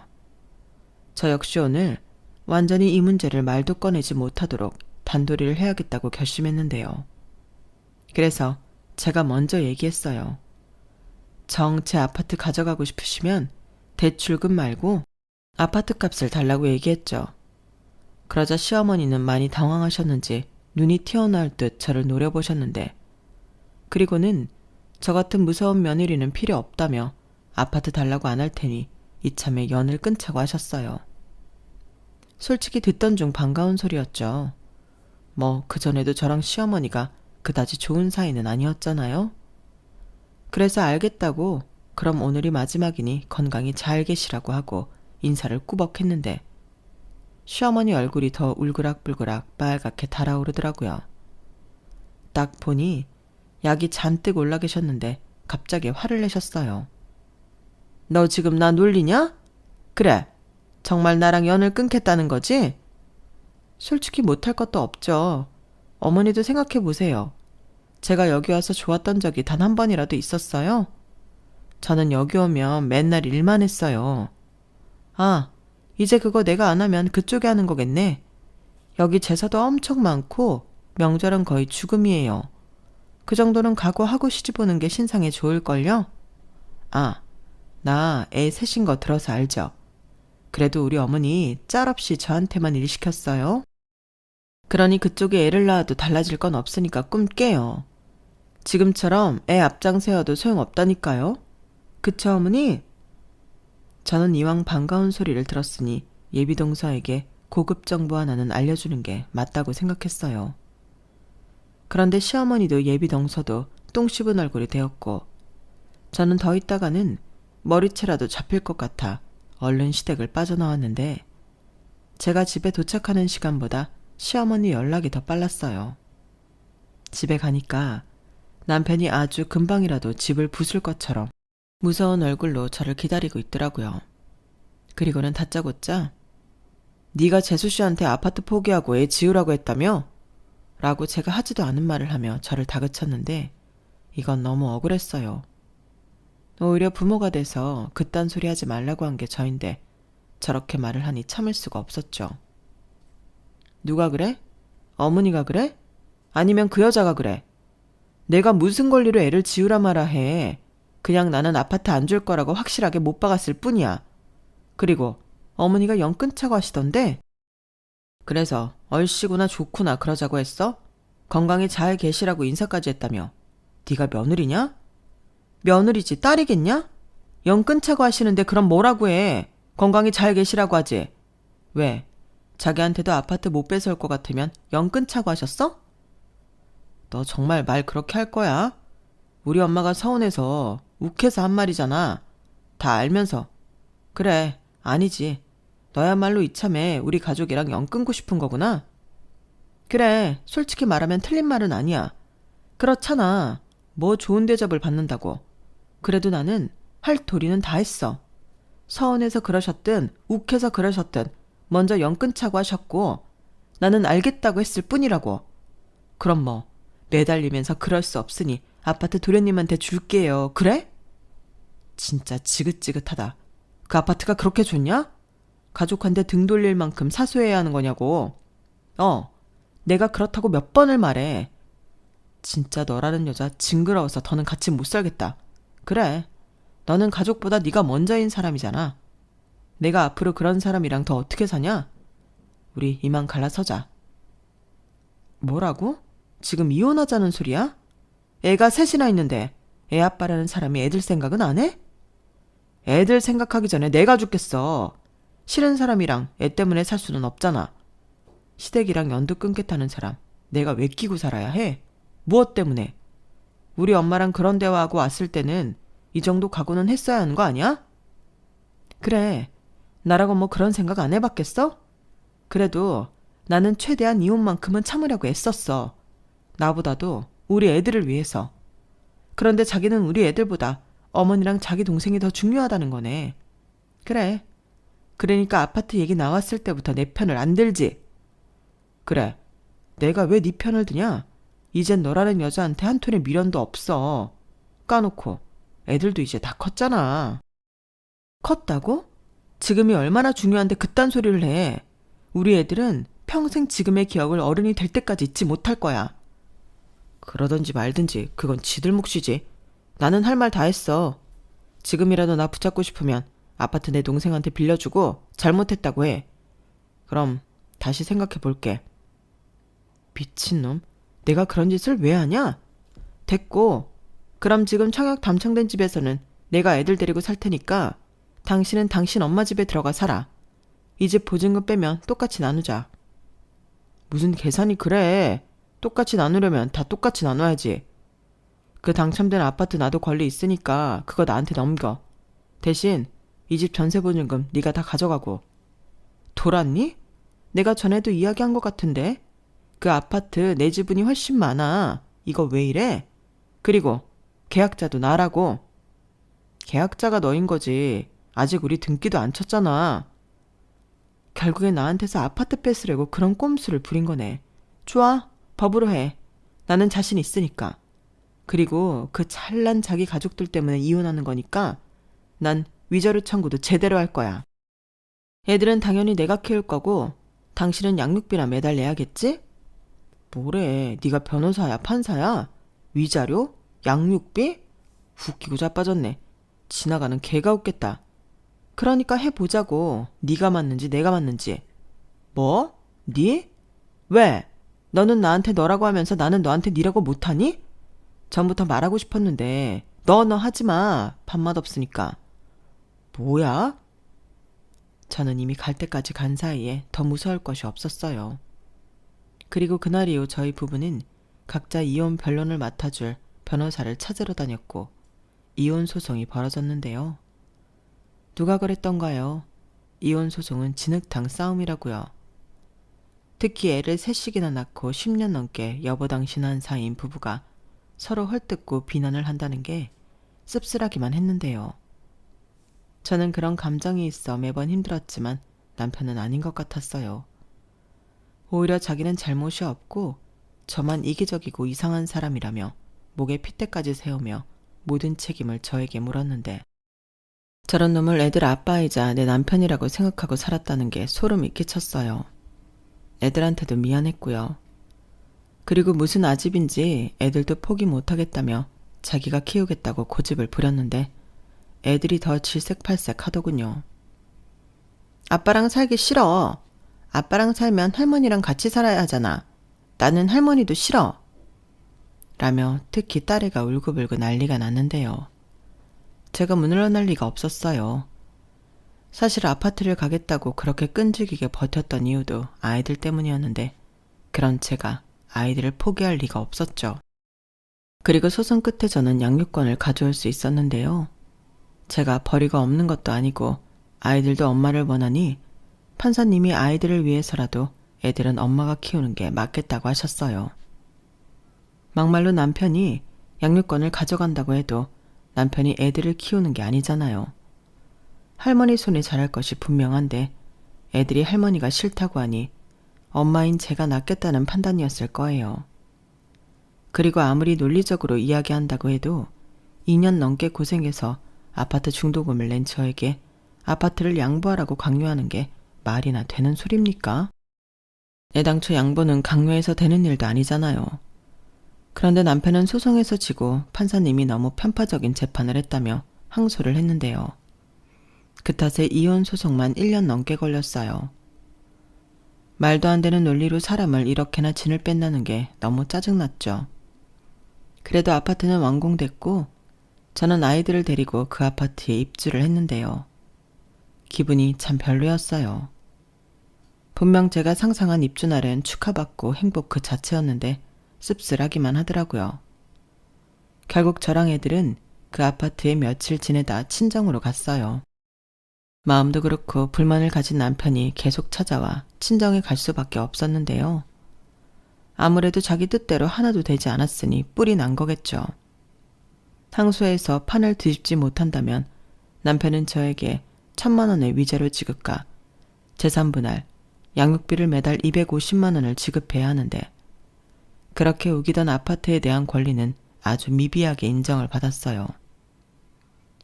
Speaker 1: 저 역시 오늘 완전히 이 문제를 말도 꺼내지 못하도록 단도리를 해야겠다고 결심했는데요. 그래서 제가 먼저 얘기했어요. 정 제 아파트 가져가고 싶으시면 대출금 말고 아파트 값을 달라고 얘기했죠. 그러자 시어머니는 많이 당황하셨는지 눈이 튀어나올 듯 저를 노려보셨는데 그리고는 저 같은 무서운 며느리는 필요 없다며 아파트 달라고 안 할 테니 이참에 연을 끊자고 하셨어요. 솔직히 듣던 중 반가운 소리였죠. 뭐 그전에도 저랑 시어머니가 그다지 좋은 사이는 아니었잖아요. 그래서 알겠다고 그럼 오늘이 마지막이니 건강히 잘 계시라고 하고 인사를 꾸벅 했는데 시어머니 얼굴이 더 울그락불그락 빨갛게 달아오르더라고요. 딱 보니 약이 잔뜩 올라 계셨는데 갑자기 화를 내셨어요. 너 지금 나 놀리냐? 그래, 정말 나랑 연을 끊겠다는 거지? 솔직히 못할 것도 없죠. 어머니도 생각해 보세요. 제가 여기 와서 좋았던 적이 단 한 번이라도 있었어요? 저는 여기 오면 맨날 일만 했어요. 아, 이제 그거 내가 안 하면 그쪽이 하는 거겠네. 여기 제사도 엄청 많고 명절은 거의 죽음이에요. 그 정도는 각오하고 시집오는 게 신상에 좋을걸요? 아, 나 애 셋인 거 들어서 알죠? 그래도 우리 어머니 짤 없이 저한테만 일 시켰어요. 그러니 그쪽에 애를 낳아도 달라질 건 없으니까 꿈 깨요. 지금처럼 애 앞장 세워도 소용없다니까요. 그쵸 어머니? 저는 이왕 반가운 소리를 들었으니 예비동서에게 고급 정보 하나는 알려주는 게 맞다고 생각했어요. 그런데 시어머니도 예비동서도 똥 씹은 얼굴이 되었고 저는 더 있다가는 머리채라도 잡힐 것 같아 얼른 시댁을 빠져나왔는데 제가 집에 도착하는 시간보다 시어머니 연락이 더 빨랐어요. 집에 가니까 남편이 아주 금방이라도 집을 부술 것처럼 무서운 얼굴로 저를 기다리고 있더라고요. 그리고는 다짜고짜 네가 재수 씨한테 아파트 포기하고 애 지으라고 했다며? 라고 제가 하지도 않은 말을 하며 저를 다그쳤는데 이건 너무 억울했어요. 오히려 부모가 돼서 그딴 소리 하지 말라고 한 게 저인데 저렇게 말을 하니 참을 수가 없었죠. 누가 그래? 어머니가 그래? 아니면 그 여자가 그래? 내가 무슨 권리로 애를 지으라 마라 해. 그냥 나는 아파트 안 줄 거라고 확실하게 못 박았을 뿐이야. 그리고 어머니가 영 끊자고 하시던데? 그래서 얼씨구나 좋구나 그러자고 했어? 건강히 잘 계시라고 인사까지 했다며. 네가 며느리냐? 며느리지 딸이겠냐? 영 끊자고 하시는데 그럼 뭐라고 해. 건강히 잘 계시라고 하지. 왜? 자기한테도 아파트 못 뺏어올 것 같으면 영 끊자고 하셨어? 너 정말 말 그렇게 할 거야? 우리 엄마가 서운해서 욱해서 한 말이잖아. 다 알면서. 그래, 아니지. 너야말로 이참에 우리 가족이랑 영 끊고 싶은 거구나. 그래, 솔직히 말하면 틀린 말은 아니야. 그렇잖아. 뭐 좋은 대접을 받는다고. 그래도 나는 할 도리는 다 했어. 서운해서 그러셨든 욱해서 그러셨든 먼저 영 끊자고 하셨고 나는 알겠다고 했을 뿐이라고. 그럼 뭐 매달리면서 그럴 수 없으니 아파트 도련님한테 줄게요. 그래? 진짜 지긋지긋하다. 그 아파트가 그렇게 좋냐? 가족한테 등 돌릴 만큼 사소해야 하는 거냐고. 내가 그렇다고 몇 번을 말해. 진짜 너라는 여자 징그러워서 더는 같이 못 살겠다. 그래. 너는 가족보다 네가 먼저인 사람이잖아. 내가 앞으로 그런 사람이랑 더 어떻게 사냐? 우리 이만 갈라서자. 뭐라고? 지금 이혼하자는 소리야? 애가 셋이나 있는데 애 아빠라는 사람이 애들 생각은 안 해? 애들 생각하기 전에 내가 죽겠어. 싫은 사람이랑 애 때문에 살 수는 없잖아. 시댁이랑 연도 끊겠다는 사람 내가 왜 끼고 살아야 해? 무엇 때문에? 우리 엄마랑 그런 대화하고 왔을 때는 이 정도 각오는 했어야 하는 거 아니야? 그래, 나라고 뭐 그런 생각 안 해봤겠어? 그래도 나는 최대한 이혼만큼은 참으려고 애썼어. 나보다도 우리 애들을 위해서. 그런데 자기는 우리 애들보다 어머니랑 자기 동생이 더 중요하다는 거네. 그래. 그러니까 아파트 얘기 나왔을 때부터 내 편을 안 들지. 그래. 내가 왜 네 편을 드냐? 이젠 너라는 여자한테 한 톤의 미련도 없어. 까놓고 애들도 이제 다 컸잖아. 컸다고? 지금이 얼마나 중요한데 그딴 소리를 해. 우리 애들은 평생 지금의 기억을 어른이 될 때까지 잊지 못할 거야. 그러든지 말든지 그건 지들 몫이지. 나는 할 말 다 했어. 지금이라도 나 붙잡고 싶으면 아파트 내 동생한테 빌려주고 잘못했다고 해. 그럼 다시 생각해 볼게. 미친놈. 내가 그런 짓을 왜 하냐? 됐고. 그럼 지금 청약 담창된 집에서는 내가 애들 데리고 살 테니까 당신은 당신 엄마 집에 들어가 살아. 이 집 보증금 빼면 똑같이 나누자. 무슨 계산이 그래. 똑같이 나누려면 다 똑같이 나눠야지. 그 당첨된 아파트 나도 권리 있으니까 그거 나한테 넘겨. 대신 이 집 전세 보증금 네가 다 가져가고. 돌았니? 내가 전에도 이야기한 것 같은데. 그 아파트 내 지분이 훨씬 많아. 이거 왜 이래? 그리고 계약자도 나라고. 계약자가 너인 거지. 아직 우리 등기도 안 쳤잖아. 결국엔 나한테서 아파트 뺏으려고 그런 꼼수를 부린 거네. 좋아. 법으로 해. 나는 자신 있으니까. 그리고 그 잘난 자기 가족들 때문에 이혼하는 거니까 난 위자료 청구도 제대로 할 거야. 애들은 당연히 내가 키울 거고 당신은 양육비나 매달 내야겠지? 뭐래. 네가 변호사야 판사야? 위자료? 양육비? 웃기고 자빠졌네. 지나가는 개가 웃겠다. 그러니까 해보자고. 네가 맞는지 내가 맞는지. 뭐? 네? 왜? 너는 나한테 너라고 하면서 나는 너한테 니라고 못하니? 전부터 말하고 싶었는데 너 하지마. 밥맛 없으니까. 뭐야? 저는 이미 갈 때까지 간 사이에 더 무서울 것이 없었어요. 그리고 그날 이후 저희 부부는 각자 이혼 변론을 맡아줄 변호사를 찾으러 다녔고 이혼 소송이 벌어졌는데요. 누가 그랬던가요? 이혼 소송은 진흙탕 싸움이라고요. 특히 애를 셋씩이나 낳고 10년 넘게 여보당신한 사이인 부부가 서로 헐뜯고 비난을 한다는 게 씁쓸하기만 했는데요. 저는 그런 감정이 있어 매번 힘들었지만 남편은 아닌 것 같았어요. 오히려 자기는 잘못이 없고 저만 이기적이고 이상한 사람이라며 목에 핏대까지 세우며 모든 책임을 저에게 물었는데 저런 놈을 애들 아빠이자 내 남편이라고 생각하고 살았다는 게 소름이 끼쳤어요. 애들한테도 미안했고요. 그리고 무슨 아집인지 애들도 포기 못하겠다며 자기가 키우겠다고 고집을 부렸는데 애들이 더 질색팔색 하더군요. 아빠랑 살기 싫어. 아빠랑 살면 할머니랑 같이 살아야 하잖아. 나는 할머니도 싫어. 라며 특히 딸애가 울고불고 난리가 났는데요. 제가 물러날 리가 없었어요. 사실 아파트를 가겠다고 그렇게 끈질기게 버텼던 이유도 아이들 때문이었는데 그런 제가 아이들을 포기할 리가 없었죠. 그리고 소송 끝에 저는 양육권을 가져올 수 있었는데요. 제가 벌이가 없는 것도 아니고 아이들도 엄마를 원하니 판사님이 아이들을 위해서라도 애들은 엄마가 키우는 게 맞겠다고 하셨어요. 막말로 남편이 양육권을 가져간다고 해도 남편이 애들을 키우는 게 아니잖아요. 할머니 손에 자랄 것이 분명한데 애들이 할머니가 싫다고 하니 엄마인 제가 낫겠다는 판단이었을 거예요. 그리고 아무리 논리적으로 이야기한다고 해도 2년 넘게 고생해서 아파트 중도금을 낸 저에게 아파트를 양보하라고 강요하는 게 말이나 되는 소리입니까? 애당초 양보는 강요해서 되는 일도 아니잖아요. 그런데 남편은 소송에서 지고 판사님이 너무 편파적인 재판을 했다며 항소를 했는데요. 그 탓에 이혼 소송만 1년 넘게 걸렸어요. 말도 안 되는 논리로 사람을 이렇게나 진을 뺀다는 게 너무 짜증났죠. 그래도 아파트는 완공됐고 저는 아이들을 데리고 그 아파트에 입주를 했는데요. 기분이 참 별로였어요. 분명 제가 상상한 입주날은 축하받고 행복 그 자체였는데 씁쓸하기만 하더라고요. 결국 저랑 애들은 그 아파트에 며칠 지내다 친정으로 갔어요. 마음도 그렇고 불만을 가진 남편이 계속 찾아와 친정에 갈 수밖에 없었는데요. 아무래도 자기 뜻대로 하나도 되지 않았으니 뿔이 난 거겠죠. 항소해서 판을 뒤집지 못한다면 남편은 저에게 1,000만 원의 위자료 지급과 재산분할, 양육비를 매달 250만 원을 지급해야 하는데 그렇게 우기던 아파트에 대한 권리는 아주 미비하게 인정을 받았어요.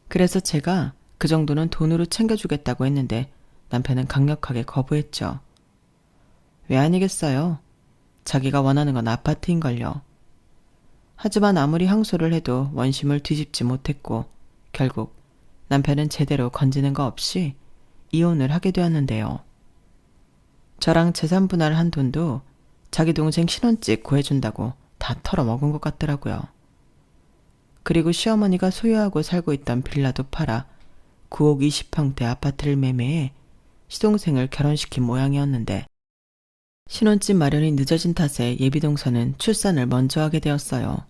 Speaker 1: 그래서 제가 그 정도는 돈으로 챙겨주겠다고 했는데 남편은 강력하게 거부했죠. 왜 아니겠어요? 자기가 원하는 건 아파트인걸요. 하지만 아무리 항소를 해도 원심을 뒤집지 못했고 결국 남편은 제대로 건지는 거 없이 이혼을 하게 되었는데요. 저랑 재산 분할한 돈도 자기 동생 신혼집 구해준다고 다 털어먹은 것 같더라고요. 그리고 시어머니가 소유하고 살고 있던 빌라도 팔아 9억 20평대 아파트를 매매해 시동생을 결혼시킨 모양이었는데 신혼집 마련이 늦어진 탓에 예비동서는 출산을 먼저 하게 되었어요.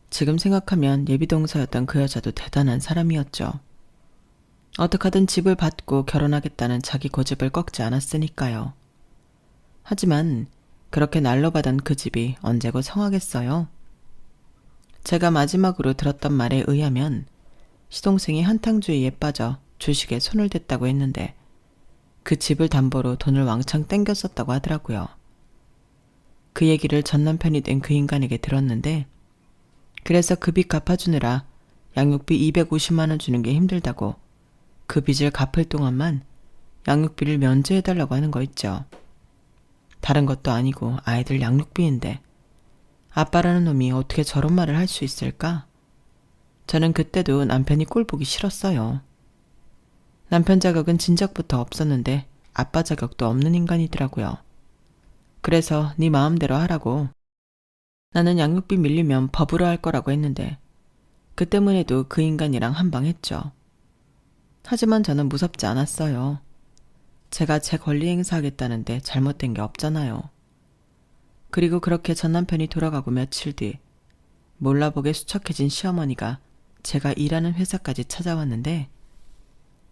Speaker 1: 지금 생각하면 예비동서였던 그 여자도 대단한 사람이었죠. 어떡하든 집을 받고 결혼하겠다는 자기 고집을 꺾지 않았으니까요. 하지만 그렇게 날로받은 그 집이 언제고 성하겠어요? 제가 마지막으로 들었던 말에 의하면 시동생이 한탕주의에 빠져 주식에 손을 댔다고 했는데 그 집을 담보로 돈을 왕창 땡겼었다고 하더라고요. 그 얘기를 전 남편이 된 그 인간에게 들었는데 그래서 그 빚 갚아주느라 양육비 250만 원 주는 게 힘들다고 그 빚을 갚을 동안만 양육비를 면제해달라고 하는 거 있죠. 다른 것도 아니고 아이들 양육비인데 아빠라는 놈이 어떻게 저런 말을 할 수 있을까? 저는 그때도 남편이 꼴 보기 싫었어요. 남편 자격은 진작부터 없었는데 아빠 자격도 없는 인간이더라고요. 그래서 네 마음대로 하라고. 나는 양육비 밀리면 법으로 할 거라고 했는데 그 때문에도 그 인간이랑 한방했죠. 하지만 저는 무섭지 않았어요. 제가 제 권리 행사하겠다는데 잘못된 게 없잖아요. 그리고 그렇게 전 남편이 돌아가고 며칠 뒤 몰라보게 수척해진 시어머니가 제가 일하는 회사까지 찾아왔는데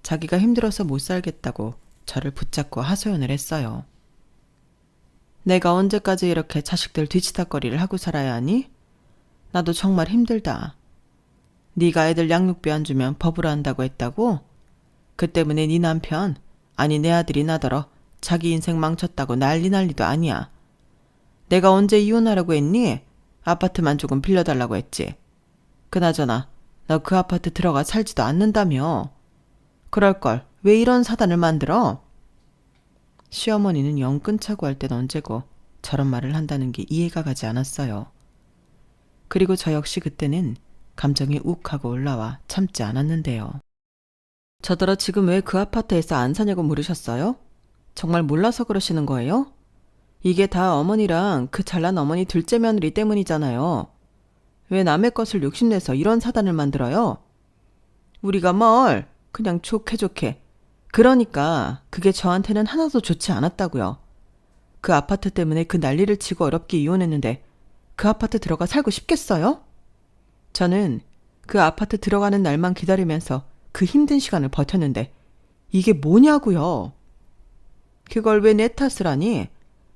Speaker 1: 자기가 힘들어서 못 살겠다고 저를 붙잡고 하소연을 했어요. 내가 언제까지 이렇게 자식들 뒤치다거리를 하고 살아야 하니? 나도 정말 힘들다. 네가 애들 양육비 안 주면 법으로 한다고 했다고? 그 때문에 네 남편, 아니 내 아들이 나더러 자기 인생 망쳤다고 난리도 아니야. 내가 언제 이혼하라고 했니? 아파트만 조금 빌려달라고 했지. 그나저나 너 그 아파트 들어가 살지도 않는다며. 그럴걸 왜 이런 사단을 만들어? 시어머니는 영 끊자고 할 땐 언제고 저런 말을 한다는 게 이해가 가지 않았어요. 그리고 저 역시 그때는 감정이 욱하고 올라와 참지 않았는데요. 저더러 지금 왜 그 아파트에서 안 사냐고 물으셨어요? 정말 몰라서 그러시는 거예요? 이게 다 어머니랑 그 잘난 어머니 둘째 며느리 때문이잖아요. 왜 남의 것을 욕심내서 이런 사단을 만들어요? 우리가 뭘 그냥 좋게. 그러니까 그게 저한테는 하나도 좋지 않았다고요. 그 아파트 때문에 그 난리를 치고 어렵게 이혼했는데 그 아파트 들어가 살고 싶겠어요? 저는 그 아파트 들어가는 날만 기다리면서 그 힘든 시간을 버텼는데 이게 뭐냐고요. 그걸 왜 내 탓을 하니?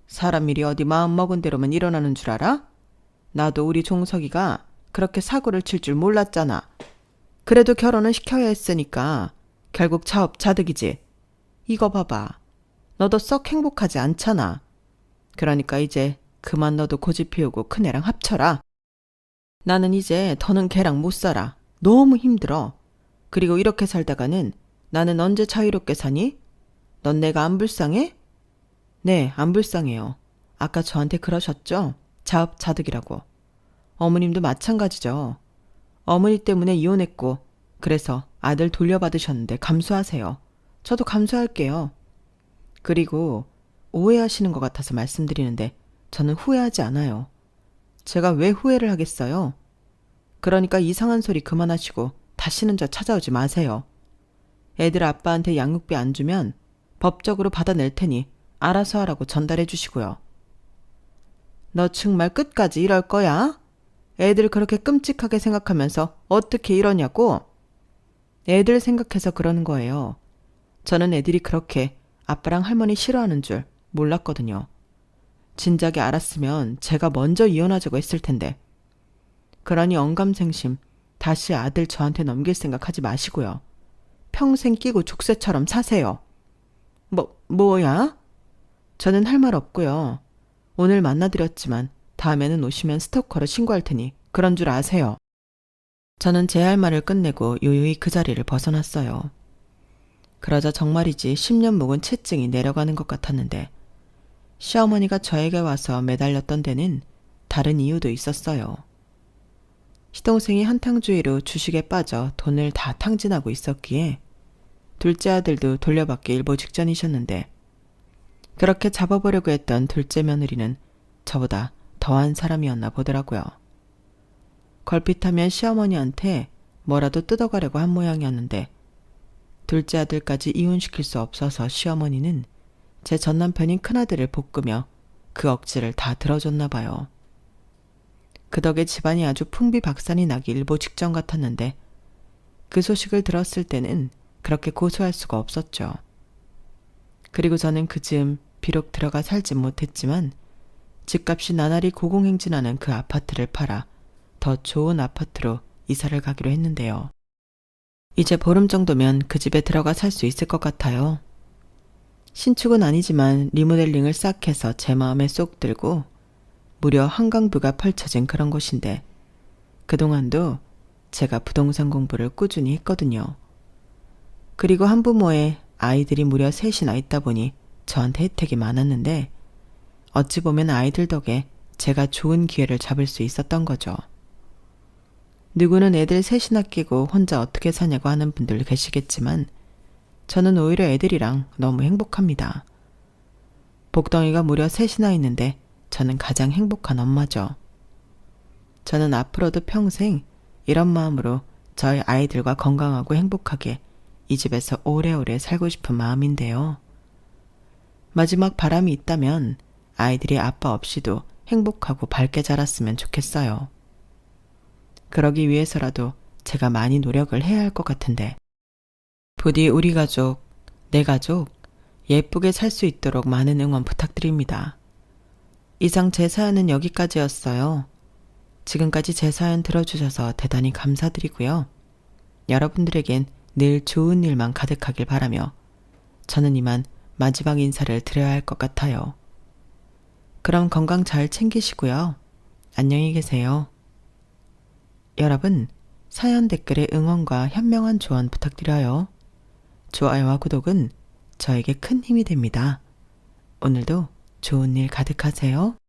Speaker 1: 사람 일이 어디 마음 먹은 대로만 일어나는 줄 알아? 나도 우리 종석이가 그렇게 사고를 칠 줄 몰랐잖아. 그래도 결혼은 시켜야 했으니까 결국 자업자득이지. 이거 봐봐. 너도 썩 행복하지 않잖아. 그러니까 이제 그만 너도 고집 피우고 큰애랑 합쳐라. 나는 이제 더는 걔랑 못 살아. 너무 힘들어. 그리고 이렇게 살다가는 나는 언제 자유롭게 사니? 넌 내가 안 불쌍해? 네, 안 불쌍해요. 아까 저한테 그러셨죠? 자업자득이라고. 어머님도 마찬가지죠. 어머니 때문에 이혼했고 그래서 아들 돌려받으셨는데 감수하세요. 저도 감수할게요. 그리고 오해하시는 것 같아서 말씀드리는데 저는 후회하지 않아요. 제가 왜 후회를 하겠어요? 그러니까 이상한 소리 그만하시고 다시는 저 찾아오지 마세요. 애들 아빠한테 양육비 안 주면 법적으로 받아낼 테니 알아서 하라고 전달해 주시고요. 너 정말 끝까지 이럴 거야? 애들 그렇게 끔찍하게 생각하면서 어떻게 이러냐고? 애들 생각해서 그러는 거예요. 저는 애들이 그렇게 아빠랑 할머니 싫어하는 줄 몰랐거든요. 진작에 알았으면 제가 먼저 이혼하자고 했을 텐데. 그러니 언감생심 다시 아들 저한테 넘길 생각하지 마시고요. 평생 끼고 족쇄처럼 사세요. 뭐야? 저는 할 말 없고요. 오늘 만나드렸지만 다음에는 오시면 스토커로 신고할 테니 그런 줄 아세요. 저는 제 할 말을 끝내고 요요히 그 자리를 벗어났어요. 그러자 정말이지 10년 묵은 채증이 내려가는 것 같았는데 시어머니가 저에게 와서 매달렸던 데는 다른 이유도 있었어요. 시동생이 한탕주의로 주식에 빠져 돈을 다 탕진하고 있었기에 둘째 아들도 돌려받기 일보 직전이셨는데 그렇게 잡아보려고 했던 둘째 며느리는 저보다 더한 사람이었나 보더라고요. 걸핏하면 시어머니한테 뭐라도 뜯어가려고 한 모양이었는데 둘째 아들까지 이혼시킬 수 없어서 시어머니는 제 전남편인 큰아들을 볶으며 그 억지를 다 들어줬나 봐요. 그 덕에 집안이 아주 풍비박산이 나기 일보 직전 같았는데 그 소식을 들었을 때는 그렇게 고소할 수가 없었죠. 그리고 저는 그 즈음 비록 들어가 살진 못했지만 집값이 나날이 고공행진하는 그 아파트를 팔아 더 좋은 아파트로 이사를 가기로 했는데요. 이제 보름 정도면 그 집에 들어가 살 수 있을 것 같아요. 신축은 아니지만 리모델링을 싹 해서 제 마음에 쏙 들고 무려 한강뷰가 펼쳐진 그런 곳인데 그동안도 제가 부동산 공부를 꾸준히 했거든요. 그리고 한부모에 아이들이 무려 셋이나 있다 보니 저한테 혜택이 많았는데 어찌 보면 아이들 덕에 제가 좋은 기회를 잡을 수 있었던 거죠. 누구는 애들 셋이나 끼고 혼자 어떻게 사냐고 하는 분들 계시겠지만 저는 오히려 애들이랑 너무 행복합니다. 복덩이가 무려 셋이나 있는데 저는 가장 행복한 엄마죠. 저는 앞으로도 평생 이런 마음으로 저희 아이들과 건강하고 행복하게 이 집에서 오래오래 살고 싶은 마음인데요. 마지막 바람이 있다면 아이들이 아빠 없이도 행복하고 밝게 자랐으면 좋겠어요. 그러기 위해서라도 제가 많이 노력을 해야 할 것 같은데. 부디 우리 가족, 내 가족, 예쁘게 살 수 있도록 많은 응원 부탁드립니다. 이상 제 사연은 여기까지였어요. 지금까지 제 사연 들어주셔서 대단히 감사드리고요. 여러분들에겐 늘 좋은 일만 가득하길 바라며 저는 이만 마지막 인사를 드려야 할 것 같아요. 그럼 건강 잘 챙기시고요. 안녕히 계세요. 여러분, 사연 댓글에 응원과 현명한 조언 부탁드려요. 좋아요와 구독은 저에게 큰 힘이 됩니다. 오늘도 좋은 일 가득하세요.